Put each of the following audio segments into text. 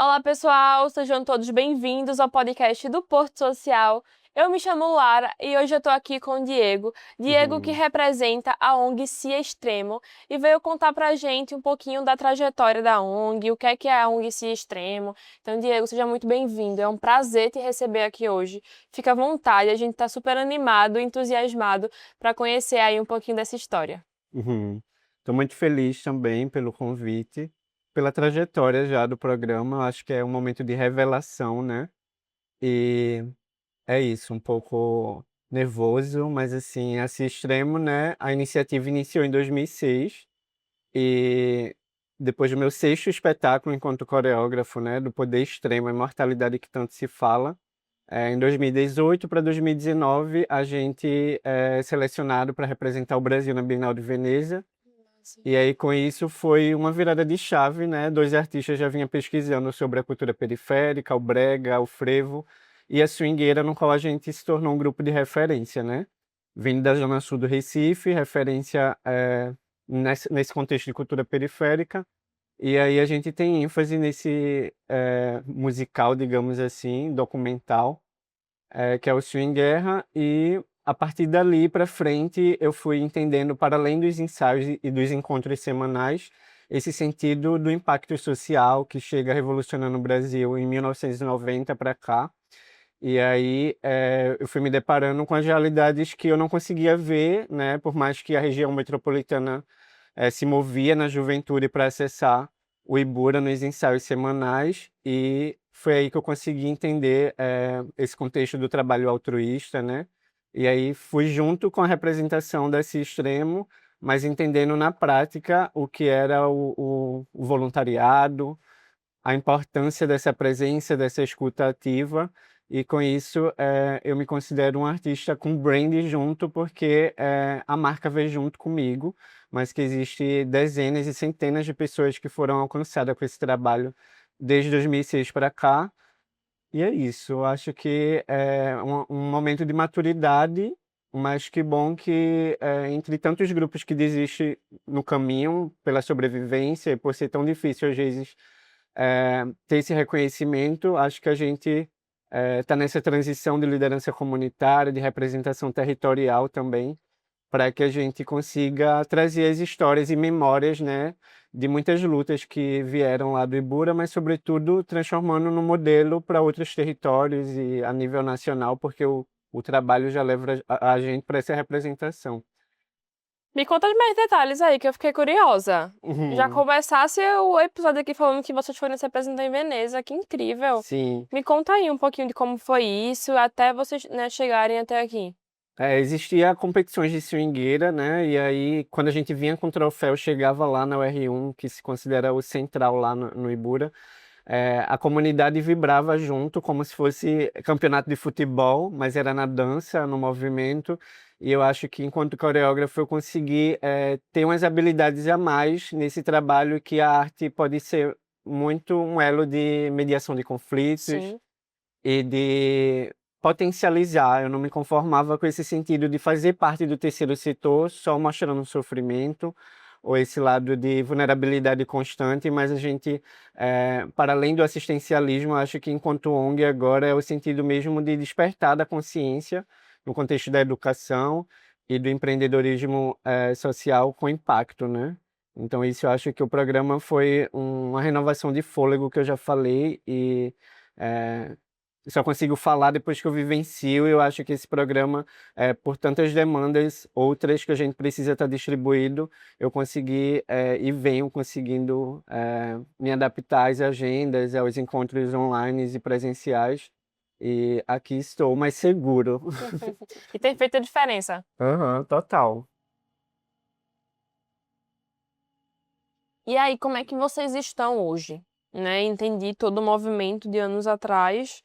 Olá, pessoal! Sejam todos bem-vindos ao podcast do Porto Social. Eu me chamo Lara e hoje eu estou aqui com o Diego. Diego que Uhum. representa a ONG Cia Extremo e veio contar pra gente um pouquinho da trajetória da ONG, o que é a ONG Cia Extremo. Então, Diego, seja muito bem-vindo. É um prazer te receber aqui hoje. Fica à vontade, a gente está super animado, entusiasmado para conhecer aí um pouquinho dessa história. Estou muito feliz também pelo convite, pela trajetória já do programa. Eu acho que é um momento de revelação, né? E é isso, um pouco nervoso, mas assim, assim extremo, né? A iniciativa iniciou em 2006 e depois do meu sexto espetáculo enquanto coreógrafo, né? Do Poder Extremo, a imortalidade que tanto se fala. Em 2018 para 2019, a gente é selecionado para representar o Brasil na Bienal de Veneza. E aí, com isso, foi uma virada de chave, né? Dois artistas já vinham pesquisando sobre a cultura periférica, o brega, o frevo e a swingueira, no qual a gente se tornou um grupo de referência, né? Vindo da Zona Sul do Recife, referência nesse contexto de cultura periférica. E aí a gente tem ênfase nesse musical, digamos assim, documental, que é o Swing Guerra, e a partir dali para frente eu fui entendendo, para além dos ensaios e dos encontros semanais, esse sentido do impacto social que chega revolucionando o Brasil em 1990 para cá. E aí eu fui me deparando com as realidades que eu não conseguia ver, né, por mais que a região metropolitana se movia na juventude para acessar o Ibura nos ensaios semanais, e foi aí que eu consegui entender esse contexto do trabalho altruísta, né? E aí fui junto com a representação desse extremo, mas entendendo na prática o que era o voluntariado, a importância dessa presença, dessa escuta ativa, e com isso eu me considero um artista com brand junto, porque a marca veio junto comigo, mas que existe dezenas e centenas de pessoas que foram alcançadas com esse trabalho desde 2006 para cá, e é isso. Eu acho que é um momento de maturidade, mas que bom que entre tantos grupos que desistem no caminho pela sobrevivência e por ser tão difícil às vezes ter esse reconhecimento, acho que a gente está nessa transição de liderança comunitária, de representação territorial também, para que a gente consiga trazer as histórias e memórias, né, de muitas lutas que vieram lá do Ibura, mas sobretudo transformando no modelo para outros territórios e a nível nacional, porque o trabalho já leva a gente para essa representação. Me conta mais detalhes aí, que eu fiquei curiosa. Já Uhum. começasse o episódio aqui falando que vocês foram se apresentar em Veneza, que incrível. Sim. Me conta aí um pouquinho de como foi isso, até vocês, né, chegarem até aqui. Existia competições de swingueira, né? E aí, quando a gente vinha com o troféu, chegava lá na UR1, que se considera o central lá no Ibura, a comunidade vibrava junto, como se fosse campeonato de futebol, mas era na dança, no movimento. E eu acho que, enquanto coreógrafo, eu consegui ter umas habilidades a mais nesse trabalho, que a arte pode ser muito um elo de mediação de conflitos Sim. e de potencializar. Eu não me conformava com esse sentido de fazer parte do terceiro setor só mostrando sofrimento ou esse lado de vulnerabilidade constante, mas a gente, para além do assistencialismo, acho que enquanto ONG agora é o sentido mesmo de despertar da consciência no contexto da educação e do empreendedorismo, social com impacto, né? Então isso eu acho que o programa foi uma renovação de fôlego que eu já falei, e eh, só consigo falar depois que eu vivencio. Eu acho que esse programa, por tantas demandas, outras que a gente precisa estar distribuído, eu consegui e venho conseguindo me adaptar às agendas, aos encontros online e presenciais. E aqui estou mais seguro. E tem feito a diferença. Aham, total. E aí, como é que vocês estão hoje? Né? Entendi todo o movimento de anos atrás.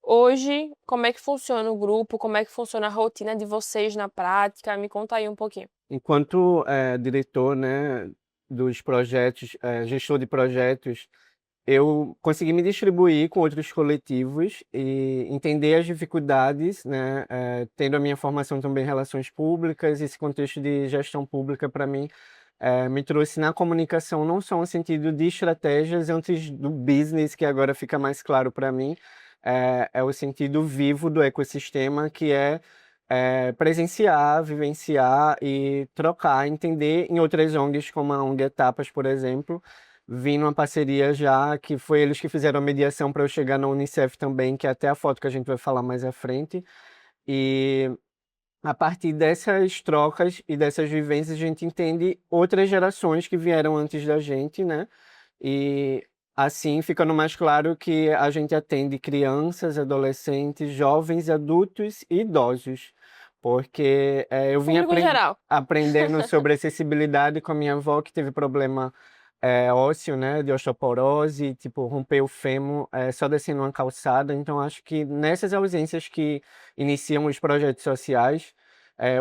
Hoje, como é que funciona o grupo? Como é que funciona a rotina de vocês na prática? Me conta aí um pouquinho. Enquanto diretor, né, dos projetos, gestor de projetos, eu consegui me distribuir com outros coletivos e entender as dificuldades, né, tendo a minha formação também em relações públicas. Esse contexto de gestão pública, para mim, me trouxe na comunicação, não só no sentido de estratégias antes do business, que agora fica mais claro para mim, é o sentido vivo do ecossistema, que é presenciar, vivenciar e trocar, entender em outras ONGs, como a ONG Etapas, por exemplo. Vim numa parceria já, que foi eles que fizeram a mediação para eu chegar na Unicef também, que é até a foto que a gente vai falar mais à frente. E a partir dessas trocas e dessas vivências, a gente entende outras gerações que vieram antes da gente, né? E assim ficando mais claro que a gente atende crianças, adolescentes, jovens, adultos e idosos. Porque eu vim Público geral. aprendendo sobre acessibilidade com a minha avó, que teve problema ósseo, né, de osteoporose, tipo, rompeu o fêmur só descendo uma calçada. Então, acho que nessas ausências que iniciam os projetos sociais,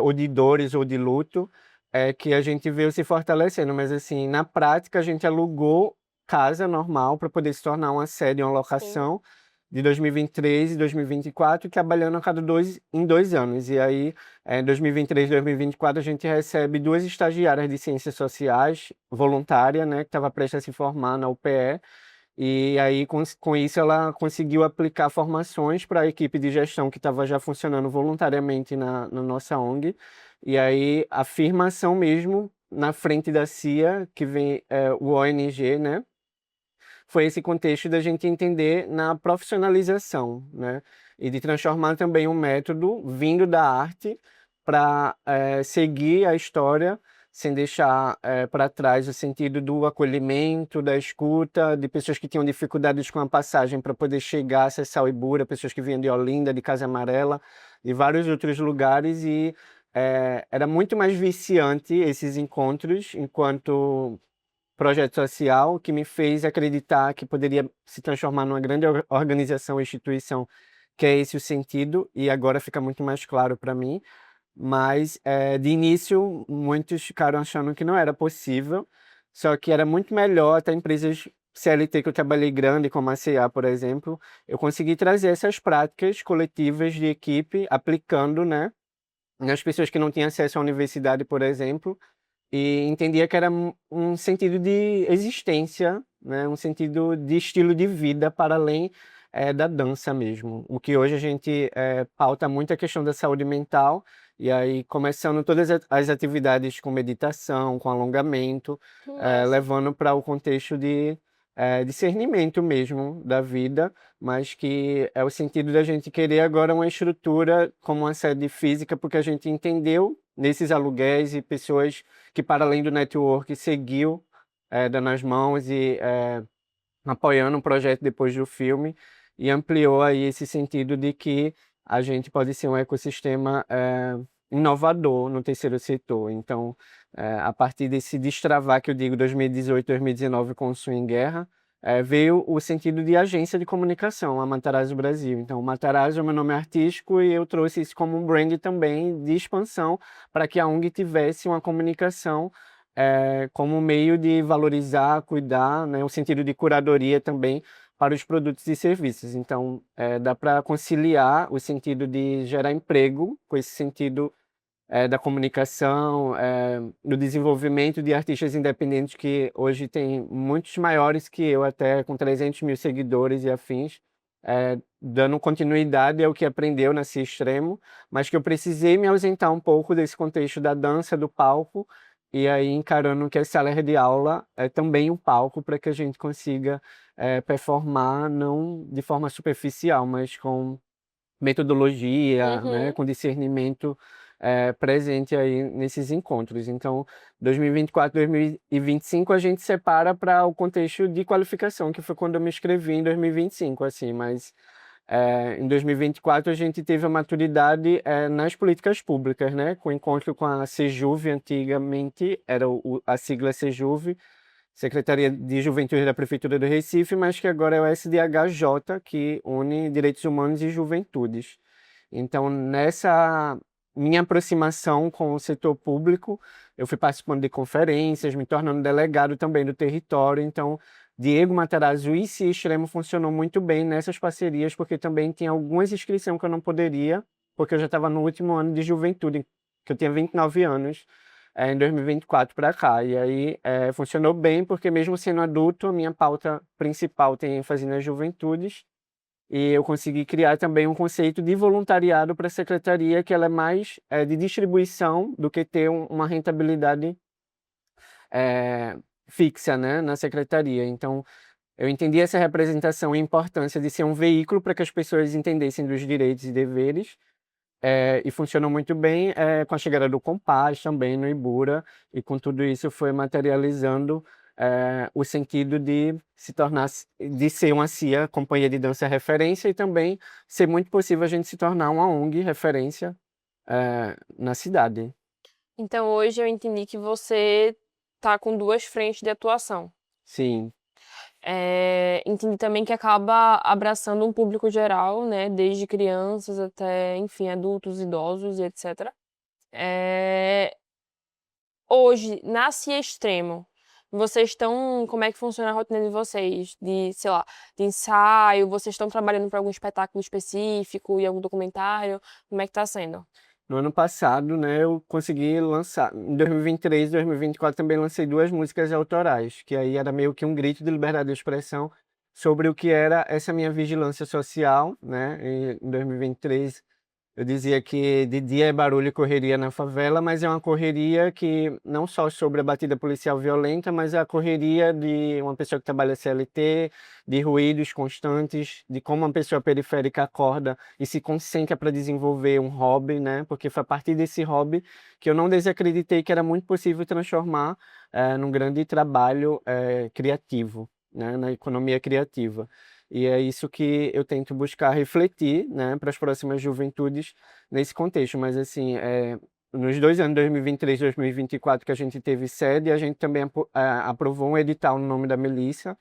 ou de dores ou de luto, é que a gente veio se fortalecendo. Mas, assim, na prática, a gente alugou casa normal para poder se tornar uma sede, uma Sim. locação de 2023 e 2024, trabalhando a cada em 2 anos. E aí, em 2023 e 2024, a gente recebe 2 estagiárias de ciências sociais, voluntária, né, que estava prestes a se formar na UPE. E aí, com isso, ela conseguiu aplicar formações para a equipe de gestão que estava já funcionando voluntariamente na nossa ONG. E aí, a afirmação mesmo na frente da CIA, que vem o ONG, né? Foi esse contexto da gente entender na profissionalização, né? E de transformar também um método vindo da arte para seguir a história sem deixar para trás o sentido do acolhimento, da escuta, de pessoas que tinham dificuldades com a passagem para poder chegar, acessar o Ibura, pessoas que vinham de Olinda, de Casa Amarela, e vários outros lugares, e era muito mais viciante esses encontros enquanto projeto social, que me fez acreditar que poderia se transformar numa grande organização ou instituição, que é esse o sentido, e agora fica muito mais claro para mim. Mas, de início, muitos ficaram achando que não era possível, só que era muito melhor, até empresas CLT que eu trabalhei grande, como a CA, por exemplo, eu consegui trazer essas práticas coletivas de equipe, aplicando, né, nas pessoas que não tinham acesso à universidade, por exemplo, e entendia que era um sentido de existência, né? Um sentido de estilo de vida para além da dança mesmo. O que hoje a gente pauta muito a questão da saúde mental, e aí começando todas as atividades com meditação, com alongamento, Que massa. levando para o contexto de discernimento mesmo da vida, mas que é o sentido da gente querer agora uma estrutura como uma sede física, porque a gente entendeu nesses aluguéis e pessoas que, para além do network, seguiu dando as mãos e apoiando o projeto depois do filme, e ampliou aí esse sentido de que a gente pode ser um ecossistema inovador no terceiro setor. Então, a partir desse destravar que eu digo 2018, 2019 com o Swing Guerra, veio o sentido de agência de comunicação, a Matarazzo Brasil. Então, Matarazzo é o meu nome artístico e eu trouxe isso como um brand também de expansão para que a ONG tivesse uma comunicação como meio de valorizar, cuidar, né, o sentido de curadoria também para os produtos e serviços. Então, dá para conciliar o sentido de gerar emprego com esse sentido da comunicação, do desenvolvimento de artistas independentes que hoje tem muitos maiores que eu, até com 300 mil seguidores e afins, dando continuidade ao que aprendeu nesse extremo, mas que eu precisei me ausentar um pouco desse contexto da dança, do palco, e aí encarando que a sala de aula é também um palco para que a gente consiga performar, não de forma superficial, mas com metodologia, né, Uhum. com discernimento presente aí nesses encontros. Então, 2024, 2025 a gente separa para o contexto de qualificação, que foi quando eu me inscrevi em 2025, assim, mas em 2024 a gente teve a maturidade nas políticas públicas, né, com o encontro com a Sejuve, antigamente era a sigla Sejuve, Secretaria de Juventude da Prefeitura do Recife, mas que agora é o SDHJ, que une Direitos Humanos e Juventudes. Então, nessa minha aproximação com o setor público, eu fui participando de conferências, me tornando delegado também do território. Então, Diego Matarazzo e Cia Extremo funcionou muito bem nessas parcerias, porque também tinha algumas inscrições que eu não poderia, porque eu já estava no último ano de juventude, que eu tinha 29 anos, em 2024 para cá. E aí funcionou bem, porque mesmo sendo adulto, a minha pauta principal tem ênfase nas juventudes, e eu consegui criar também um conceito de voluntariado para a secretaria, que ela é mais de distribuição do que ter uma rentabilidade é, fixa, né, na secretaria. Então, eu entendi essa representação e a importância de ser um veículo para que as pessoas entendessem dos direitos e deveres, e funcionou muito bem com a chegada do Compás também no Ibura, e com tudo isso foi materializando o sentido de se tornar, de ser uma CIA, Companhia de Dança Referência, e também ser muito possível a gente se tornar uma ONG referência na cidade. Então hoje eu entendi que você tá com duas frentes de atuação. Sim, Entendi também que acaba abraçando um público geral, né? Desde crianças até, enfim, adultos, idosos e etc. É, Hoje, na CIA Extremo, vocês estão. Como é que funciona a rotina de vocês? De, sei lá, de ensaio? Vocês estão trabalhando para algum espetáculo específico e algum documentário? Como é que tá sendo? no ano passado, né, eu consegui lançar, em 2023 e 2024 também lancei duas músicas autorais, que aí era meio que um grito de liberdade de expressão sobre o que era essa minha vigilância social, né, em 2023 eu dizia que de dia é barulho e correria na favela, mas é uma correria que não só sobre a batida policial violenta, mas é a correria de uma pessoa que trabalha CLT, de ruídos constantes, de como uma pessoa periférica acorda e se concentra para desenvolver um hobby, né? Porque foi a partir desse hobby que eu não desacreditei que era muito possível transformar num grande trabalho criativo, né? Na economia criativa. E é isso que eu tento buscar refletir, né, para as próximas juventudes nesse contexto. Mas, assim, nos 2 anos, 2023 e 2024, que a gente teve sede, a gente também aprovou um edital no nome da Melissa,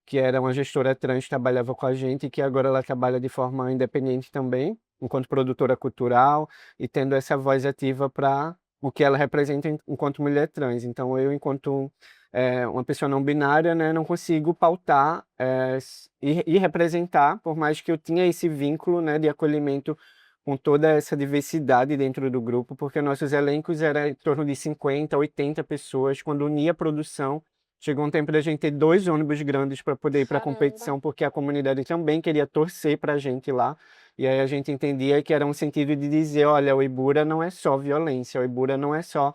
que era uma gestora trans que trabalhava com a gente e que agora ela trabalha de forma independente também, enquanto produtora cultural e tendo essa voz ativa para o que ela representa enquanto mulher trans. Então, eu, enquanto uma pessoa não binária, né, não consigo pautar e representar, por mais que eu tinha esse vínculo, né, de acolhimento com toda essa diversidade dentro do grupo, porque nossos elencos eram em torno de 50, 80 pessoas, quando unia a produção. Chegou um tempo da gente ter 2 ônibus grandes para poder ir para a Caramba. competição, porque a comunidade também queria torcer para a gente lá. E aí a gente entendia que era um sentido de dizer, olha, o Ibura não é só violência, o Ibura não é só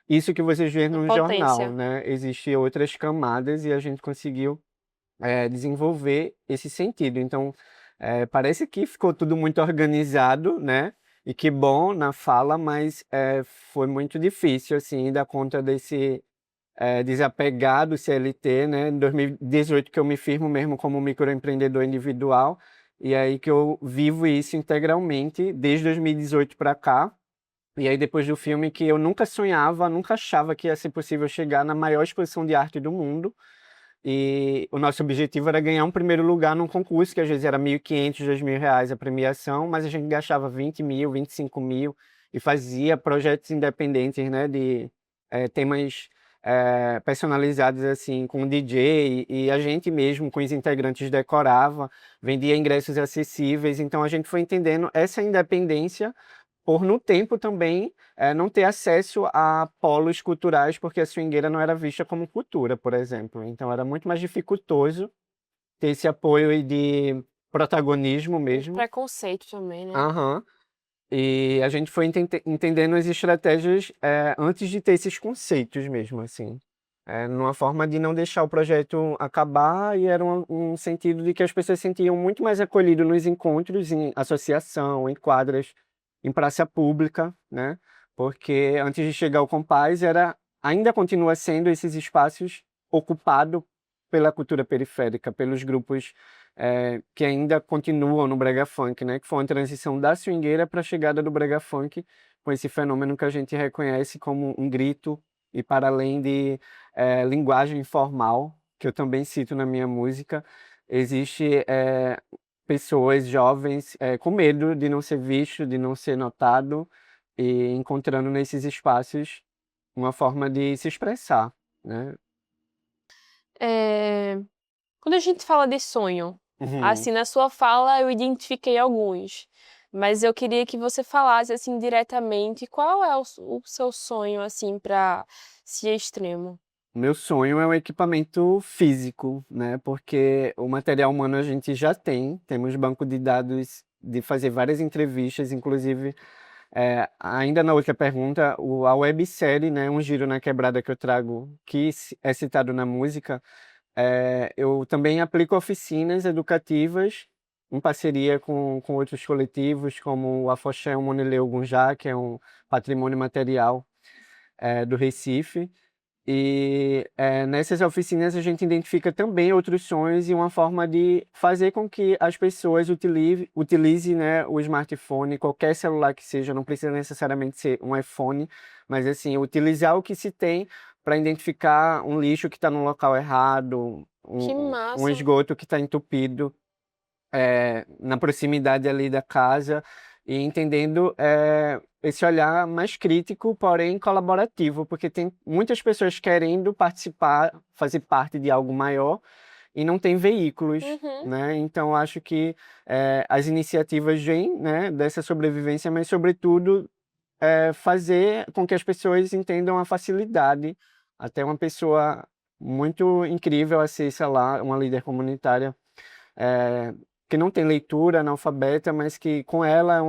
isso que vocês veem no jornal, Potência. né? Existem outras camadas e a gente conseguiu desenvolver esse sentido. Então, parece que ficou tudo muito organizado, né? E que bom na fala, mas foi muito difícil, assim, dar conta desse desapegar do CLT, né? Em 2018 que eu me firmo mesmo como microempreendedor individual, e aí que eu vivo isso integralmente desde 2018 para cá. E aí depois do filme que eu nunca sonhava, nunca achava que ia ser possível chegar na maior exposição de arte do mundo. E o nosso objetivo era ganhar um primeiro lugar num concurso, que às vezes era 1.500, R$ 2.000 a premiação, mas a gente gastava 20 mil, 25 mil e fazia projetos independentes, né, de temas personalizados, assim, com o DJ, e a gente mesmo, com os integrantes, decorava, vendia ingressos acessíveis, então a gente foi entendendo essa independência por, no tempo também, não ter acesso a polos culturais, porque a swingueira não era vista como cultura, por exemplo. Então era muito mais dificultoso ter esse apoio e de protagonismo Um mesmo. preconceito também, né? Aham. E a gente foi entendendo as estratégias antes de ter esses conceitos mesmo, assim. Numa forma de não deixar o projeto acabar, e era um sentido de que as pessoas se sentiam muito mais acolhidas nos encontros, em associação, em quadras, em praça pública, né? Porque antes de chegar ao Compás, ainda continua sendo esses espaços ocupados pela cultura periférica, pelos grupos que ainda continuam no brega funk, né? Que foi uma transição da swingueira para a chegada do brega funk, com esse fenômeno que a gente reconhece como um grito e para além de linguagem informal, que eu também cito na minha música, existe pessoas jovens com medo de não ser visto, de não ser notado, e encontrando nesses espaços uma forma de se expressar, né? É, Quando a gente fala de sonho, Uhum. assim, na sua fala eu identifiquei alguns. Mas eu queria que você falasse assim diretamente qual é o seu sonho assim para Cia Extremo. Meu sonho é um equipamento físico, né? Porque o material humano a gente já tem, temos banco de dados de fazer várias entrevistas, inclusive, ainda na outra pergunta, a websérie, né, Um Giro na Quebrada que eu trago, que é citado na música, eu também aplico oficinas educativas em parceria com outros coletivos, como o Afoxé Monileu Gunjá, que é um patrimônio material do Recife. E nessas oficinas a gente identifica também outros sonhos e uma forma de fazer com que as pessoas utilizem, né, o smartphone, qualquer celular que seja, não precisa necessariamente ser um iPhone, mas assim, utilizar o que se tem para identificar um lixo que está no local errado, Que um massa! esgoto que está entupido na proximidade ali da casa e entendendo esse olhar mais crítico, porém colaborativo, porque tem muitas pessoas querendo participar, fazer parte de algo maior e não tem veículos, Uhum. né? Então acho que as iniciativas vêm, né, dessa sobrevivência, mas sobretudo fazer com que as pessoas entendam a facilidade. Até uma pessoa muito incrível acessa lá, uma líder comunitária é, que não tem leitura, analfabeta, mas que com ela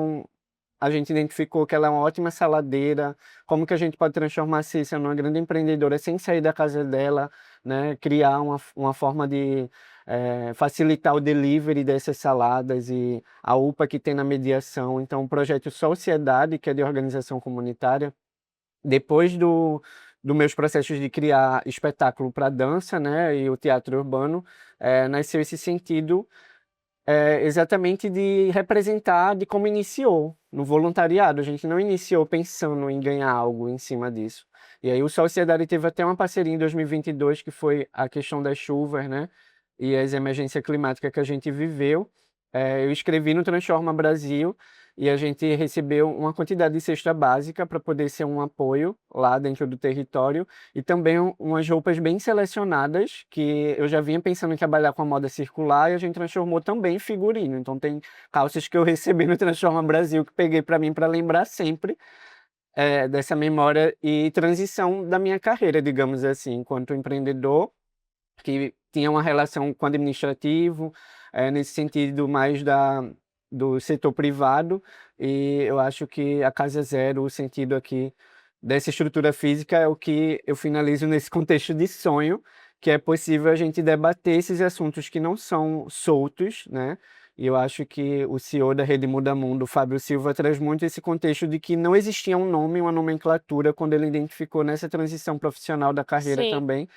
a gente identificou que ela é uma ótima saladeira, como que a gente pode transformar a Cícia numa grande empreendedora sem sair da casa dela, né? Criar uma forma de facilitar o delivery dessas saladas e a UPA que tem na mediação. Então, o projeto Sociedade, que é de organização comunitária, depois dos meus processos de criar espetáculo para dança, né, e o teatro urbano, nasceu esse sentido exatamente de representar de como iniciou no voluntariado. A gente não iniciou pensando em ganhar algo em cima disso. E aí o Sociedade teve até uma parceria em 2022 que foi a questão das chuvas, né? E as emergências climáticas que a gente viveu. Eu escrevi no Transforma Brasil e a gente recebeu uma quantidade de cesta básica para poder ser um apoio lá dentro do território e também umas roupas bem selecionadas que eu já vinha pensando em trabalhar com a moda circular e a gente transformou também em figurino. Então tem calças que eu recebi no Transforma Brasil que peguei para mim para lembrar sempre dessa memória e transição da minha carreira, digamos assim, enquanto empreendedor que tinha uma relação com o administrativo, nesse sentido mais do setor privado, e eu acho que a Casa Zero, o sentido aqui dessa estrutura física é o que eu finalizo nesse contexto de sonho, que é possível a gente debater esses assuntos que não são soltos, né? E eu acho que o CEO da Rede Muda Mundo, Fábio Silva, traz muito esse contexto de que não existia um nome, uma nomenclatura, quando ele identificou nessa transição profissional da carreira Sim. também,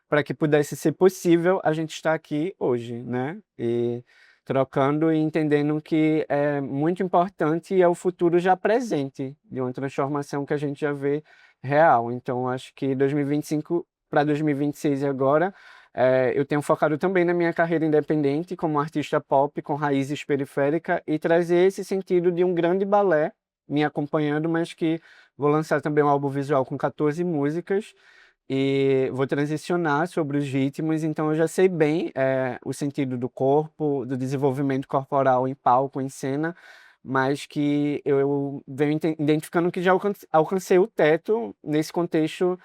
para que pudesse ser possível a gente estar aqui hoje, né? E trocando e entendendo que é muito importante e é o futuro já presente de uma transformação que a gente já vê real. Então, acho que 2025 para 2026 agora, eu tenho focado também na minha carreira independente como artista pop com raízes periféricas e trazer esse sentido de um grande balé me acompanhando, mas que vou lançar também um álbum visual com 14 músicas e vou transicionar sobre os ritmos, então eu já sei bem o sentido do corpo, do desenvolvimento corporal em palco, em cena, mas que eu venho identificando que já alcancei o teto nesse contexto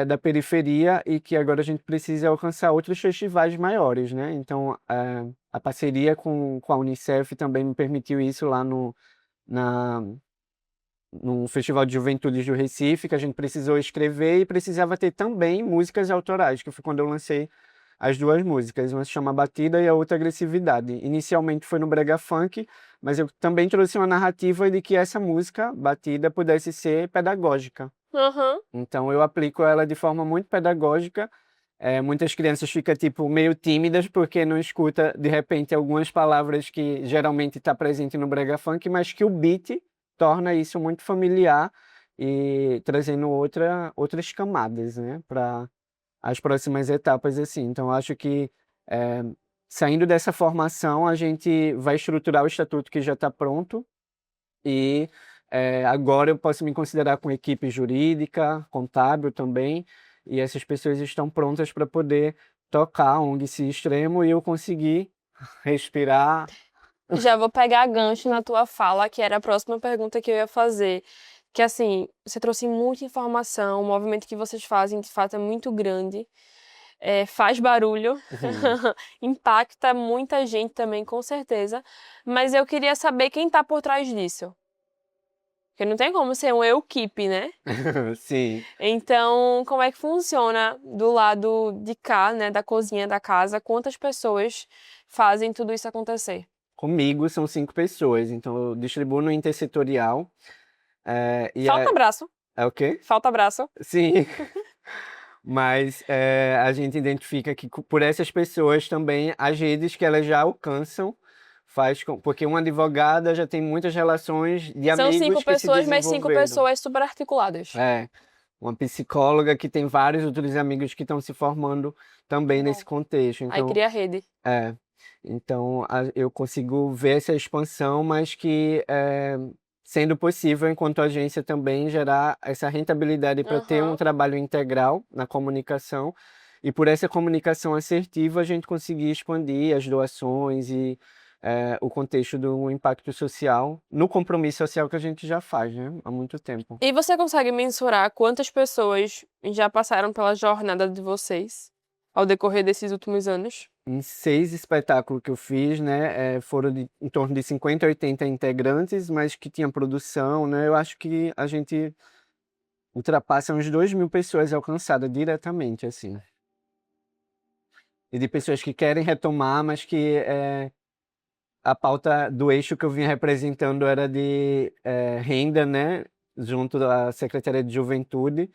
da periferia e que agora a gente precisa alcançar outros festivais maiores, né? Então, a parceria com a Unicef também me permitiu isso lá na, num festival de juventude do Recife, que a gente precisou escrever e precisava ter também músicas autorais, que foi quando eu lancei as duas músicas. Uma se chama Batida e a outra Agressividade. Inicialmente foi no brega funk, mas eu também trouxe uma narrativa de que essa música, Batida, pudesse ser pedagógica. Aham. Então eu aplico ela de forma muito pedagógica. Muitas crianças ficam tipo meio tímidas porque não escuta de repente algumas palavras que geralmente está presente no brega funk, mas que o beat torna isso muito familiar e trazendo outras camadas, né, para as próximas etapas assim. Então eu acho que é, saindo dessa formação a gente vai estruturar o estatuto que já está pronto e agora eu posso me considerar com equipe jurídica, contábil também, e essas pessoas estão prontas para poder tocar a ONG Se Extremo e eu conseguir respirar Já vou pegar gancho na tua fala, que era a próxima pergunta que eu ia fazer. Que assim, você trouxe muita informação, o movimento que vocês fazem de fato é muito grande, faz barulho, Uhum. impacta muita gente também, com certeza. Mas eu queria saber quem tá por trás disso. Porque não tem como ser um eu-keep, né? Sim. Então, como é que funciona do lado de cá, né, da cozinha da casa? Quantas pessoas fazem tudo isso acontecer? Comigo são 5 pessoas, então eu distribuo no intersetorial. E Falta abraço. é o quê? Falta abraço. Sim. Mas a gente identifica que por essas pessoas também as redes que elas já alcançam porque uma advogada já tem muitas relações de São cinco amigos que se pessoas, mas cinco desenvolveram. pessoas super articuladas. É, uma psicóloga que tem vários outros amigos que estão se formando também Bom, nesse contexto. aí Então, cria rede. é, então eu consigo ver essa expansão, mas que sendo possível, enquanto agência também gerar essa rentabilidade para ter um Aham. trabalho integral na comunicação e por essa comunicação assertiva a gente conseguir expandir as doações e o contexto do impacto social no compromisso social que a gente já faz, né, há muito tempo. E você consegue mensurar quantas pessoas já passaram pela jornada de vocês ao decorrer desses últimos anos? Em 6 espetáculos que eu fiz, né, foram em torno de 50 a 80 integrantes, mas que tinha produção, né, eu acho que a gente ultrapassa uns 2.000 pessoas alcançadas diretamente, assim. E de pessoas que querem retomar, mas que a pauta do eixo que eu vinha representando era de renda, né, junto da Secretaria de Juventude.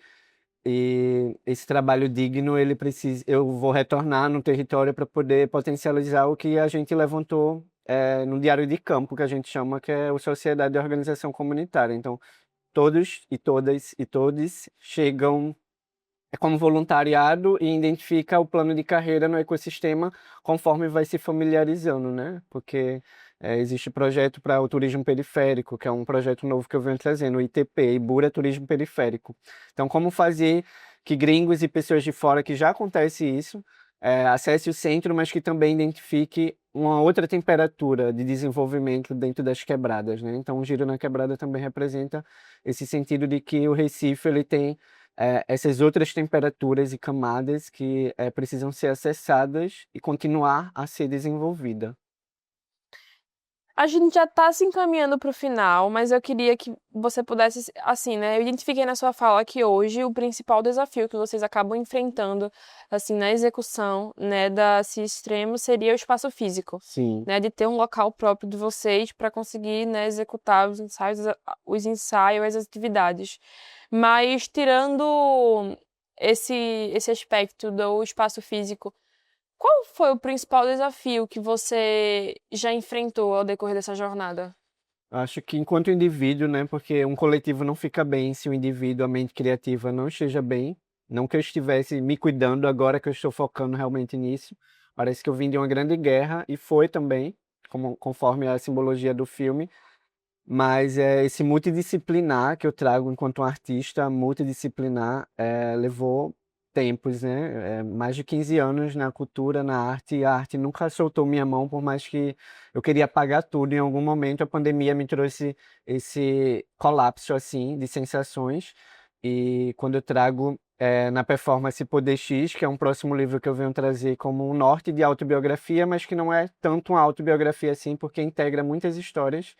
E esse trabalho digno, ele precisa, eu vou retornar no território para poder potencializar o que a gente levantou no diário de campo, que a gente chama, que é o Sociedade de Organização Comunitária. Então, todos e todas e todes chegam como voluntariado e identifica o plano de carreira no ecossistema conforme vai se familiarizando, né? Porque existe projeto para o turismo periférico, que é um projeto novo que eu venho trazendo, o ITP, Ibura Turismo Periférico. Então, como fazer que gringos e pessoas de fora que já acontece isso, acesse o centro, mas que também identifique uma outra temperatura de desenvolvimento dentro das quebradas, né? Então, o Giro na Quebrada também representa esse sentido de que o Recife ele tem essas outras temperaturas e camadas que precisam ser acessadas e continuar a ser desenvolvida. A gente já está se encaminhando para o final, mas eu queria que você pudesse, assim, né? Eu identifiquei na sua fala que hoje o principal desafio que vocês acabam enfrentando, assim, na execução, né, da CIE Extremo seria o espaço físico, Sim, né, de ter um local próprio de vocês para conseguir, né, executar os ensaios, as atividades. Mas tirando esse aspecto do espaço físico, qual foi o principal desafio que você já enfrentou ao decorrer dessa jornada? acho que enquanto indivíduo, né, porque um coletivo não fica bem se o indivíduo, a mente criativa não esteja bem. Não que eu estivesse me cuidando agora que eu estou focando realmente nisso. Parece que eu vim de uma grande guerra e foi também, conforme a simbologia do filme. Mas esse multidisciplinar que eu trago enquanto um artista multidisciplinar levou tempos, né? Mais de 15 anos na cultura, na arte, e a arte nunca soltou minha mão, por mais que eu queria apagar tudo. Em algum momento a pandemia me trouxe esse colapso assim de sensações. E quando eu trago na performance Poder X, que é um próximo livro que eu venho trazer como um norte de autobiografia, mas que não é tanto uma autobiografia assim, porque integra muitas histórias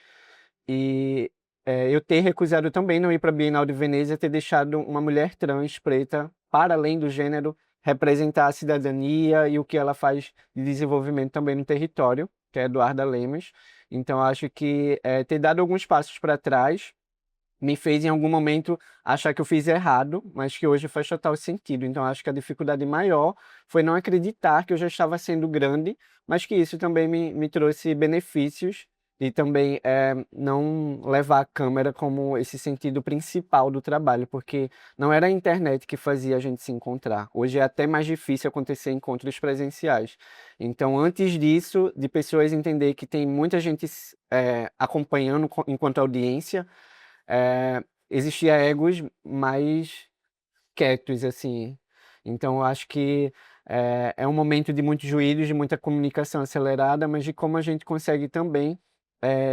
e eu ter recusado também não ir para a Bienal de Veneza, ter deixado uma mulher trans preta, para além do gênero, representar a cidadania e o que ela faz de desenvolvimento também no território, que é Eduarda Lemos. Então, acho que ter dado alguns passos para trás me fez em algum momento achar que eu fiz errado, mas que hoje faz total sentido. Então, acho que a dificuldade maior foi não acreditar que eu já estava sendo grande, mas que isso também me trouxe benefícios e também não levar a câmera como esse sentido principal do trabalho, porque não era a internet que fazia a gente se encontrar. Hoje é até mais difícil acontecer encontros presenciais. Então, antes disso, de pessoas entender que tem muita gente acompanhando enquanto audiência, existia egos mais quietos, assim. Então, eu acho que É um momento de muitos ruídos, de muita comunicação acelerada, mas de como a gente consegue também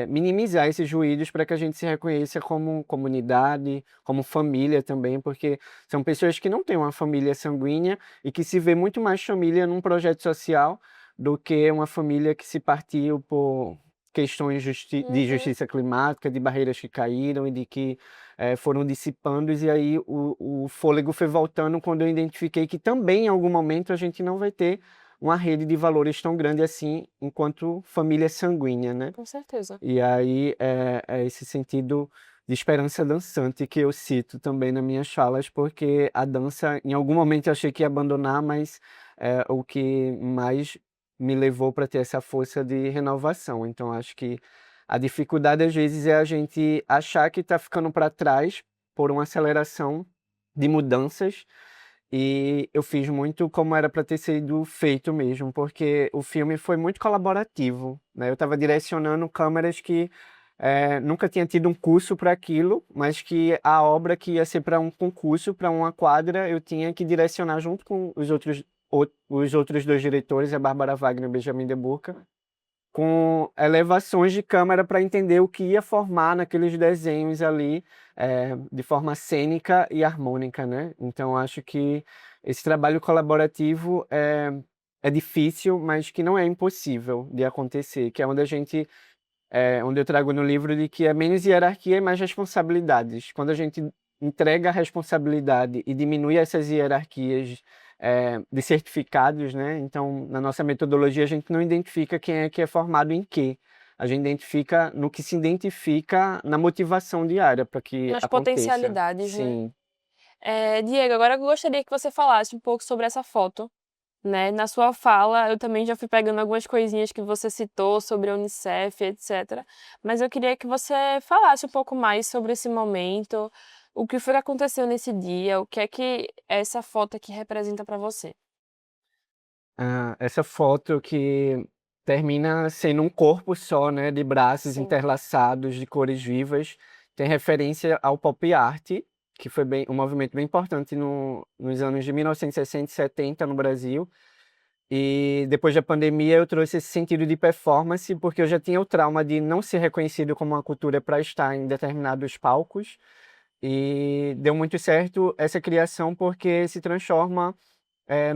minimizar esses ruídos para que a gente se reconheça como comunidade, como família também, porque são pessoas que não têm uma família sanguínea e que se vê muito mais família num projeto social do que uma família que se partiu por questões de Uhum, justiça climática, de barreiras que caíram e de que foram dissipando, e aí o fôlego foi voltando quando eu identifiquei que também em algum momento a gente não vai ter uma rede de valores tão grande assim enquanto família sanguínea, né? com certeza. E aí é esse sentido de esperança dançante que eu cito também nas minhas falas, porque a dança, em algum momento eu achei que ia abandonar, mas é o que mais me levou para ter essa força de renovação. Então acho que a dificuldade às vezes é a gente achar que está ficando para trás por uma aceleração de mudanças, e eu fiz muito como era para ter sido feito mesmo, porque o filme foi muito colaborativo, né? Eu estava direcionando câmeras que nunca tinha tido um curso para aquilo, mas que a obra que ia ser para um concurso, para uma quadra, eu tinha que direcionar junto com os outros dois diretores, a Bárbara Wagner e o Benjamin de Burca, com elevações de câmera para entender o que ia formar naqueles desenhos ali, de forma cênica e harmônica, né? Então, acho que esse trabalho colaborativo é difícil, mas que não é impossível de acontecer, que é onde onde eu trago no livro de que é menos hierarquia e mais responsabilidades. Quando a gente entrega a responsabilidade e diminui essas hierarquias de certificados, né? Então, na nossa metodologia, a gente não identifica quem é que é formado em quê. A gente identifica no que se identifica na motivação diária para que Nas aconteça. potencialidades, né? Sim. Diego, agora eu gostaria que você falasse um pouco sobre essa foto, né? Na sua fala, eu também já fui pegando algumas coisinhas que você citou sobre a Unicef, etc. Mas eu queria que você falasse um pouco mais sobre esse momento, o que foi que aconteceu nesse dia, o que é que essa foto aqui representa para você. Essa foto que termina sendo um corpo só, né, de braços Sim. interlaçados, de cores vivas, tem referência ao pop art, que foi um movimento bem importante nos anos de 1960 e 70 no Brasil. E depois da pandemia eu trouxe esse sentido de performance, porque eu já tinha o trauma de não ser reconhecido como uma cultura para estar em determinados palcos. E deu muito certo essa criação porque se transforma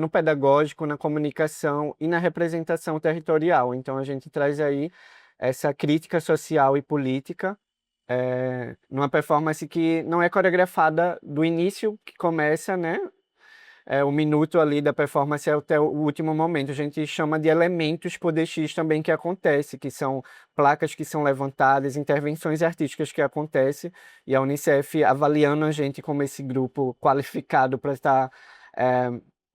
no pedagógico, na comunicação e na representação territorial. Então a gente traz aí essa crítica social e política numa performance que não é coreografada do início que começa, né? O minuto ali da performance até o último momento. A gente chama de elementos poder X também que acontece, que são placas que são levantadas, intervenções artísticas que acontecem, e a Unicef avaliando a gente como esse grupo qualificado para estar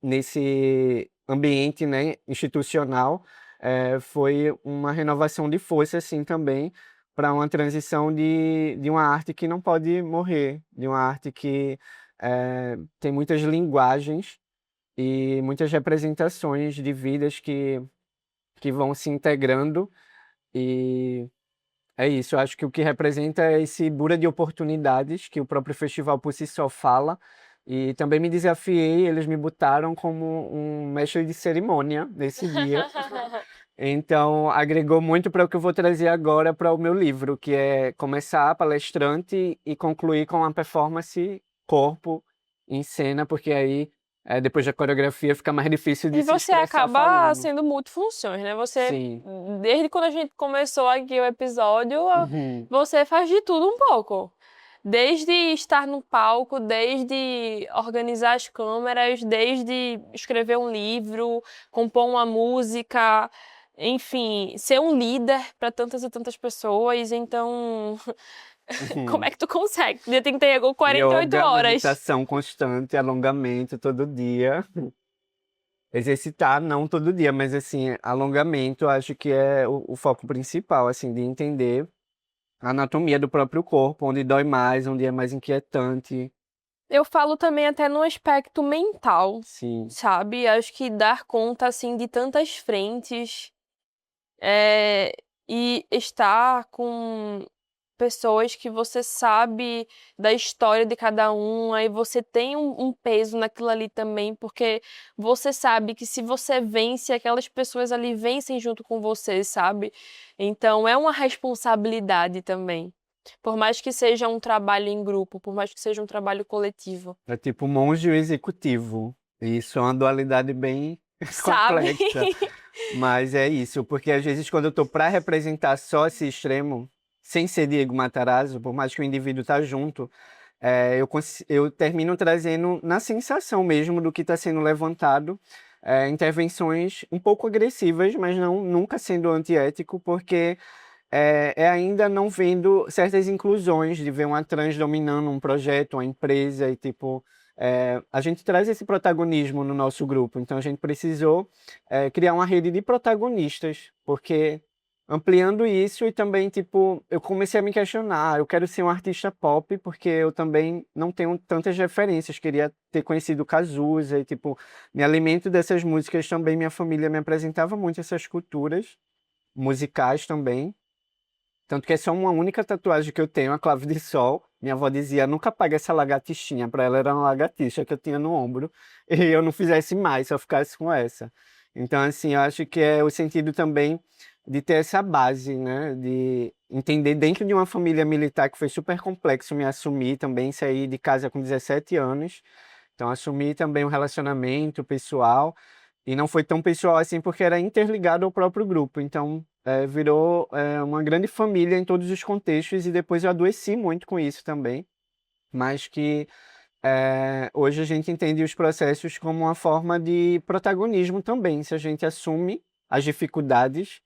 nesse ambiente, né, institucional, foi uma renovação de força, assim, também, para uma transição de uma arte que não pode morrer, de uma arte que tem muitas linguagens e muitas representações de vidas que vão se integrando, e é isso. Eu acho que o que representa é esse bura de oportunidades que o próprio festival por si só fala, e também me desafiei, eles me botaram como um mestre de cerimônia nesse dia. Então, agregou muito para o que eu vou trazer agora para o meu livro, que é começar palestrante e concluir com uma performance corpo em cena, porque aí, depois da coreografia, fica mais difícil de E se você expressar acaba falando. sendo multifunções, né? Você, Sim. desde quando a gente começou aqui o episódio, Uhum. você faz de tudo um pouco. Desde estar no palco, desde organizar as câmeras, desde escrever um livro, compor uma música, enfim, ser um líder para tantas e tantas pessoas. Então, como Uhum. é que tu consegue? Dia tem que ter 48 Yoga, horas. meditação constante, alongamento todo dia. Exercitar não todo dia, mas assim, alongamento acho que é o foco principal, assim, de entender a anatomia do próprio corpo, onde dói mais, onde é mais inquietante. Eu falo também até no aspecto mental, Sim. sabe? Acho que dar conta, assim, de tantas frentes, é, e estar com pessoas que você sabe da história de cada um, aí você tem um peso naquilo ali também, porque você sabe que se você vence, aquelas pessoas ali vencem junto com você, sabe? Então é uma responsabilidade também. Por mais que seja um trabalho em grupo, por mais que seja um trabalho coletivo. É tipo monge e o executivo. E isso é uma dualidade bem Sabe? complexa. Mas é isso, porque às vezes quando eu tô para representar só esse extremo, sem ser Diego Matarazzo, por mais que o indivíduo tá junto, eu termino trazendo na sensação mesmo do que está sendo levantado, intervenções um pouco agressivas, mas não nunca sendo antiético, porque é ainda não vendo certas inclusões, de ver uma trans dominando um projeto, uma empresa, e tipo, a gente traz esse protagonismo no nosso grupo, então a gente precisou criar uma rede de protagonistas, porque ampliando isso e também, tipo, eu comecei a me questionar, eu quero ser um artista pop, porque eu também não tenho tantas referências, queria ter conhecido Cazuza e, tipo, me alimento dessas músicas também, minha família me apresentava muito essas culturas musicais também, tanto que é só uma única tatuagem que eu tenho, a clave de sol. Minha avó dizia, nunca apague essa lagartixinha. Pra ela era uma lagartixa que eu tinha no ombro. E eu não fizesse mais, só ficasse com essa. Então, assim, eu acho que é o sentido também de ter essa base, né? De entender dentro de uma família militar que foi super complexo me assumir também, sair de casa com 17 anos. Então, assumir também um relacionamento pessoal. E não foi tão pessoal assim porque era interligado ao próprio grupo. Então, virou uma grande família em todos os contextos e depois eu adoeci muito com isso também. Mas que hoje a gente entende os processos como uma forma de protagonismo também. Se a gente assume as dificuldades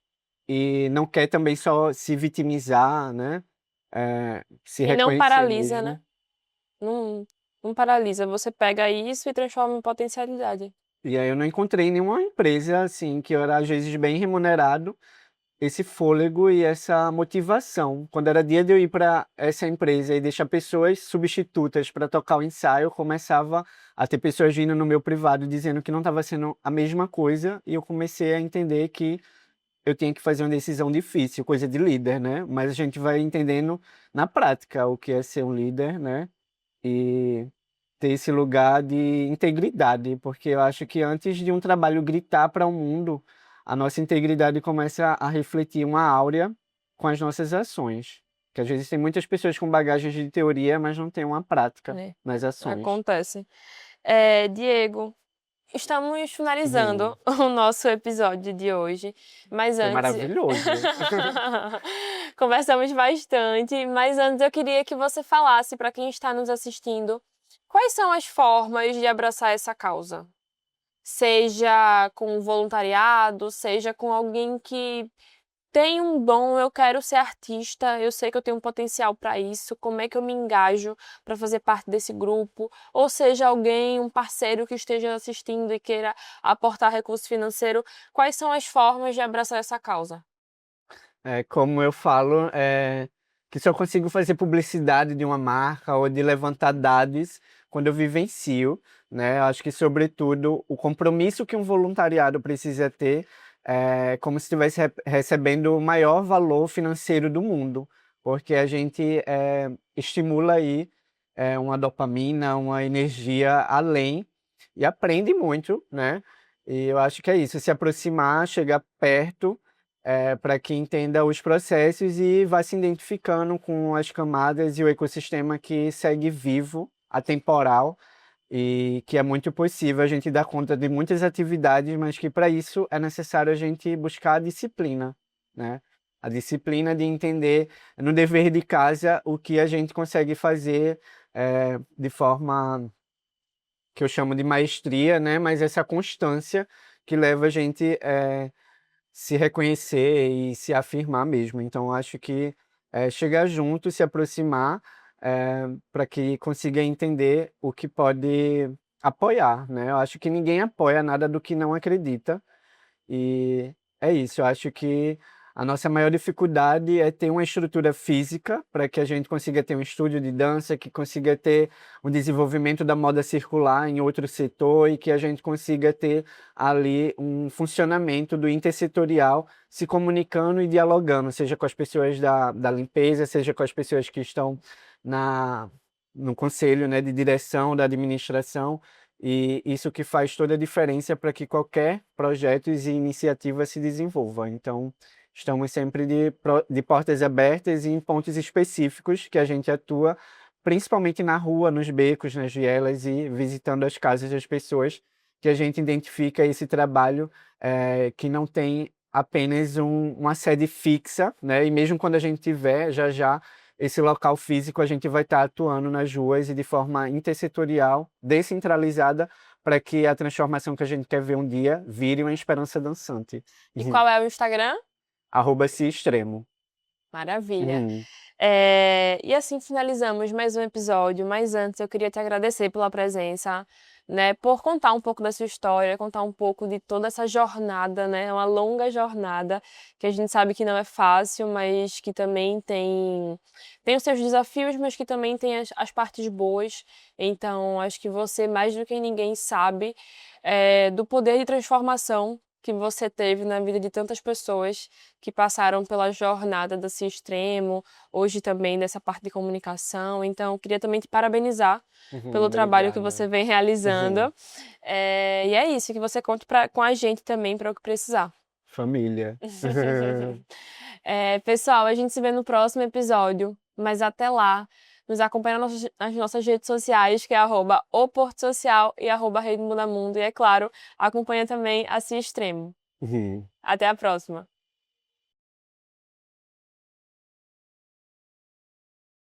e não quer também só se vitimizar, né? Se E não reconhecer paralisa, né? mesmo. Não, não paralisa. Você pega isso e transforma em potencialidade. E aí eu não encontrei nenhuma empresa assim que eu era às vezes bem remunerado esse fôlego e essa motivação. Quando era dia de eu ir para essa empresa e deixar pessoas substitutas para tocar o ensaio, eu começava a ter pessoas vindo no meu privado dizendo que não estava sendo a mesma coisa e eu comecei a entender que eu tinha que fazer uma decisão difícil, coisa de líder, né? Mas a gente vai entendendo na prática o que é ser um líder, né? E ter esse lugar de integridade, porque eu acho que antes de um trabalho gritar para o mundo, a nossa integridade começa a refletir uma áurea com as nossas ações. Que às vezes tem muitas pessoas com bagagens de teoria, mas não tem uma prática Né? nas ações. Acontece. Diego, estamos Sim, finalizando o nosso episódio de hoje, mas foi antes. maravilhoso. Conversamos bastante, mas antes eu queria que você falasse para quem está nos assistindo quais são as formas de abraçar essa causa. Seja com voluntariado, seja com alguém que tem um dom, eu quero ser artista, eu sei que eu tenho um potencial para isso, como é que eu me engajo para fazer parte desse grupo? Ou seja, alguém, um parceiro que esteja assistindo e queira aportar recurso financeiro, quais são as formas de abraçar essa causa? Como eu falo, que só consigo fazer publicidade de uma marca ou de levantar dados quando eu vivencio, né? Eu acho que, sobretudo, o compromisso que um voluntariado precisa ter é como se estivesse recebendo o maior valor financeiro do mundo, porque a gente estimula aí uma dopamina, uma energia além e aprende muito, né? E eu acho que é isso, se aproximar, chegar perto para que entenda os processos e vá se identificando com as camadas e o ecossistema que segue vivo, atemporal, e que é muito possível a gente dar conta de muitas atividades, mas que para isso é necessário a gente buscar a disciplina, né? A disciplina de entender no dever de casa o que a gente consegue fazer de forma que eu chamo de maestria, né? Mas essa constância que leva a gente se reconhecer e se afirmar mesmo. Então, acho que chegar junto, se aproximar, para que consiga entender o que pode apoiar, né? Eu acho que ninguém apoia nada do que não acredita. E é isso, eu acho que A nossa maior dificuldade é ter uma estrutura física para que a gente consiga ter um estúdio de dança, que consiga ter um desenvolvimento da moda circular em outro setor e que a gente consiga ter ali um funcionamento do intersetorial se comunicando e dialogando, seja com as pessoas da limpeza, seja com as pessoas que estão no conselho, né, de direção da administração. E isso que faz toda a diferença para que qualquer projeto e iniciativa se desenvolva. Então, estamos sempre de portas abertas e em pontos específicos que a gente atua, principalmente na rua, nos becos, nas vielas e visitando as casas das pessoas, que a gente identifica esse trabalho que não tem apenas uma sede fixa, né? E mesmo quando a gente tiver, já esse local físico, a gente vai estar atuando nas ruas e de forma intersetorial, descentralizada, para que a transformação que a gente quer ver um dia vire uma esperança dançante. E qual é o Instagram? @ciextremo. Maravilha. Uhum. E assim finalizamos mais um episódio, mas antes eu queria te agradecer pela presença, né, por contar um pouco da sua história, contar um pouco de toda essa jornada, né, uma longa jornada, que a gente sabe que não é fácil, mas que também tem os seus desafios, mas que também tem as partes boas. Então, acho que você, mais do que ninguém, sabe do poder de transformação que você teve na vida de tantas pessoas que passaram pela jornada da Cia Extremo, hoje também dessa parte de comunicação. Então, eu queria também te parabenizar pelo trabalho que você vem realizando. E é isso, que você conte com a gente também para o que precisar. Família. Pessoal, a gente se vê no próximo episódio, mas até lá, nos acompanha nas nossas redes sociais, que é @oportosocial e @Rede Muda Mundo. E, é claro, acompanha também a Cia Extremo. Até a próxima!